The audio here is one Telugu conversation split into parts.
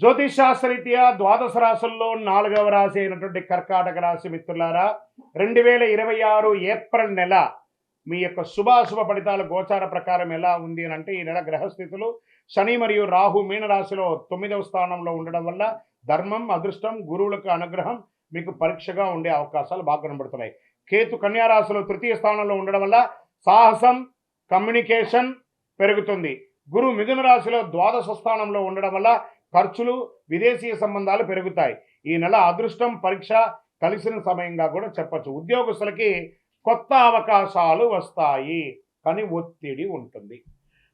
జ్యోతిష్ శాస్త్రరీత్యా ద్వాదశ రాశుల్లో 4వ రాశి అయినటువంటి కర్కాటక రాశి మిత్రులారా, 2026 ఏప్రిల్ నెల మీ యొక్క శుభాశుభ ఫలితాల గోచార ప్రకారం ఎలా ఉంది అని అంటే, ఈ నెల గ్రహస్థితులు శని మరియు రాహు మీనరాశిలో 9వ స్థానంలో ఉండడం వల్ల ధర్మం, అదృష్టం, గురువులకు అనుగ్రహం మీకు పరీక్షగా ఉండే అవకాశాలు బాగా కనబడుతున్నాయి. కేతు కన్యా రాశిలో 3వ స్థానంలో ఉండడం వల్ల సాహసం, కమ్యూనికేషన్ పెరుగుతుంది. గురు మిథున రాశిలో ద్వాదశ స్థానంలో ఉండడం వల్ల ఖర్చులు, విదేశీయ సంబంధాలు పెరుగుతాయి. ఈ నెల అదృష్టం పరీక్ష కలిసిన సమయంగా కూడా చెప్పచ్చు. ఉద్యోగస్తులకి కొత్త అవకాశాలు వస్తాయి, కానీ ఒత్తిడి ఉంటుంది.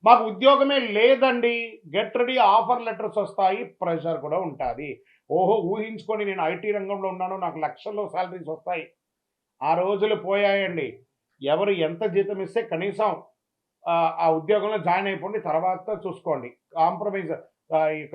మాకు ఉద్యోగమే లేదండి, గెట్ రెడీ, ఆఫర్ లెటర్స్ వస్తాయి, ప్రెషర్ కూడా ఉంటుంది. ఓహో, ఊహించుకొని నేను ఐటీ రంగంలో ఉన్నాను, నాకు లక్షల్లో శాలరీస్ వస్తాయి. ఆ రోజులు పోయాయండి. ఎవరు ఎంత జీతం ఇస్తే కనీసం ఆ ఉద్యోగంలో జాయిన్ అయిపోండి, తర్వాత చూసుకోండి. కాంప్రమైజ్ ఇక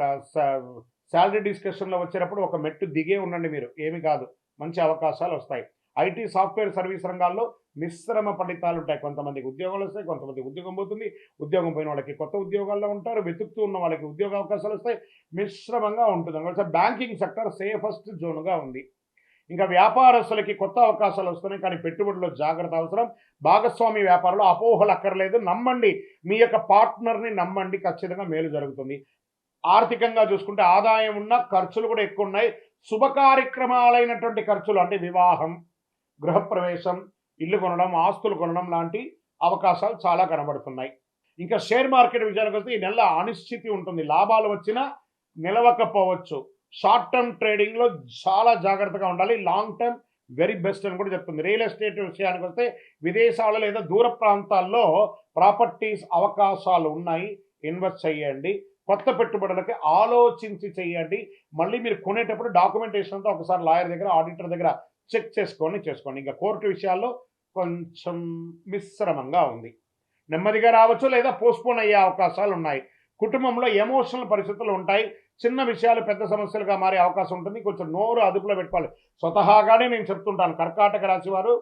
శాలరీ డిస్కషన్లో వచ్చేటప్పుడు ఒక మెట్టు దిగే ఉండండి, మీరు ఏమి కాదు, మంచి అవకాశాలు వస్తాయి. ఐటీ, సాఫ్ట్వేర్ సర్వీస్ రంగాల్లో మిశ్రమ ఫలితాలు ఉంటాయి. కొంతమందికి ఉద్యోగాలు వస్తాయి, కొంతమందికి ఉద్యోగం పోతుంది. ఉద్యోగం పోయిన వాళ్ళకి కొత్త ఉద్యోగాల్లో ఉంటారు, వెతుకుతూ ఉన్న వాళ్ళకి ఉద్యోగ అవకాశాలు వస్తాయి. మిశ్రమంగా ఉంటుంది. అందువల్ల బ్యాంకింగ్ సెక్టర్ సేఫెస్ట్ జోన్గా ఉంది. ఇంకా వ్యాపారస్తులకి కొత్త అవకాశాలు వస్తున్నాయి, కానీ పెట్టుబడిలో జాగ్రత్త అవసరం. భాగస్వామి వ్యాపారంలో అపోహలు అక్కర్లేదు, నమ్మండి. మీ యొక్క పార్ట్నర్ని నమ్మండి, ఖచ్చితంగా మేలు జరుగుతుంది. ఆర్థికంగా చూసుకుంటే ఆదాయం ఉన్న ఖర్చులు కూడా ఎక్కువ ఉన్నాయి. శుభ కార్యక్రమాలైనటువంటి ఖర్చులు అంటే వివాహం, గృహప్రవేశం, ఇల్లు కొనడం, ఆస్తులు కొనడం లాంటి అవకాశాలు చాలా కనబడుతున్నాయి. ఇంకా షేర్ మార్కెట్ విషయానికి వస్తే ఈ నెల అనిశ్చితి ఉంటుంది. లాభాలు వచ్చినా నిలవకపోవచ్చు. షార్ట్ టర్మ్ ట్రేడింగ్లో చాలా జాగ్రత్తగా ఉండాలి. లాంగ్ టర్మ్ వెరీ బెస్ట్ అని కూడా చెప్తుంది. రియల్ ఎస్టేట్ విషయానికి వస్తే విదేశాలు లేదా దూర ప్రాంతాల్లో ప్రాపర్టీస్ అవకాశాలు ఉన్నాయి, ఇన్వెస్ట్ చేయండి. కొత్త పెట్టుబడులకి ఆలోచించి చేయండి. మళ్ళీ మీరు కొనేటప్పుడు డాక్యుమెంటేషన్ అంతా ఒకసారి లాయర్ దగ్గర, ఆడిటర్ దగ్గర చెక్ చేసుకోండి. ఇంకా కోర్టు విషయాల్లో కొంచెం మిశ్రమంగా ఉంది. నెమ్మదిగా రావచ్చు లేదా పోస్ట్పోన్ అయ్యే అవకాశాలు ఉన్నాయి. కుటుంబంలో ఎమోషనల్ పరిస్థితులు ఉంటాయి. చిన్న విషయాలు పెద్ద సమస్యలుగా మారే అవకాశం ఉంటుంది. కొంచెం నోరు అదుపులో పెట్టుకోవాలి. స్వతహాగానే నేను చెప్తుంటాను, కర్కాటక రాశి వారు